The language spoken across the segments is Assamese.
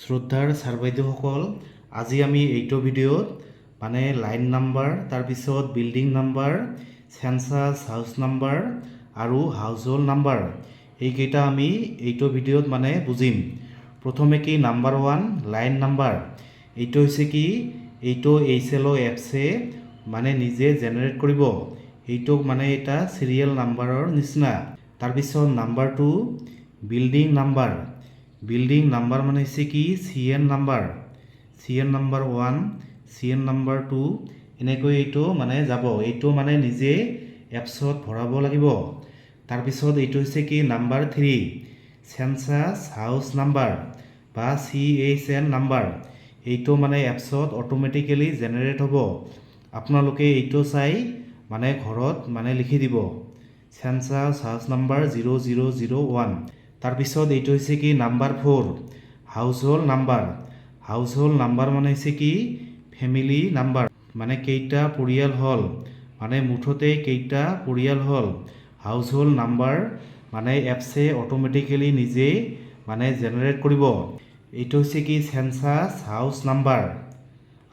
শ্ৰদ্ধাৰ ছাৰ বাইদেউসকল, আজি আমি এইটো ভিডিঅ'ত মানে লাইন নাম্বাৰ, তাৰপিছত building number, census house number আৰু হাউচ হোল্ড নাম্বাৰ এইকেইটা আমি এইটো ভিডিঅ'ত মানে বুজিম। প্ৰথমে কি নাম্বাৰ 1 লাইন নাম্বাৰ, এইটো হৈছে কি এইটো HL ও এপছে মানে নিজে জেনেৰেট কৰিব, এইটোক মানে এটা চিৰিয়েল নাম্বাৰৰ নিচিনা। তাৰপিছত number 2 building number, building number মানে হৈছে কি CN number, CN number 1 CN number 2 এনেকৈ এইটো মানে যাব, এইটো মানে নিজে এপছত ভৰাব লাগিব। তাৰপিছত এইটো হৈছে কি নাম্বাৰ 3 চেঞ্চাছ হাউচ নাম্বাৰ বা CHN নাম্বাৰ, এইটো মানে এপছত অটোমেটিকেলি জেনেৰেট হ'ব। আপোনালোকে এইটো চাই মানে ঘৰত মানে লিখি দিব চেঞ্চাছ হাউচ নাম্বাৰ 0001। তাৰপিছত এইটো হৈছে কি number 4 house hold number, house hold number মানে হৈছে কি ফেমিলি নাম্বাৰ, মানে কেইটা পৰিয়াল হ'ল, মানে মুঠতে কেইটা পৰিয়াল হ'ল। হাউচ হোল্ড নাম্বাৰ মানে এপছে অটোমেটিকেলি নিজেই মানে জেনেৰেট কৰিব। এইটো হৈছে কি চেঞ্চাছ হাউচ নাম্বাৰ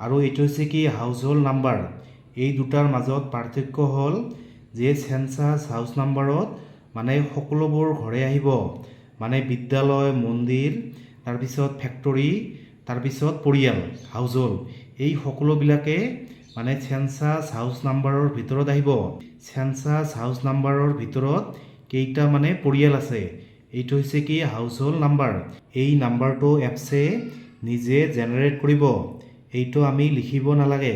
আৰু এইটো হৈছে কি হাউচ হোল্ড নাম্বাৰ। এই দুটাৰ মাজত পাৰ্থক্য হ'ল যে চেঞ্চাছ হাউচ নাম্বাৰত মানে সকলোবোৰ ঘৰে আহিব, মানে বিদ্যালয়, মন্দিৰ, তাৰপিছত ফেক্টৰী, তাৰপিছত পৰিয়াল হাউচ হোল্ড, এই সকলোবিলাকে মানে চেঞ্চাছ হাউচ নাম্বাৰৰ ভিতৰত আহিব। চেঞ্চাছ হাউচ নাম্বাৰৰ ভিতৰত কেইটা মানে পৰিয়াল আছে, এইটো হৈছে কি হাউচ হোল্ড নাম্বাৰ। এই নাম্বাৰটো এপছে নিজে জেনেৰেট কৰিব, এইটো আমি লিখিব নালাগে।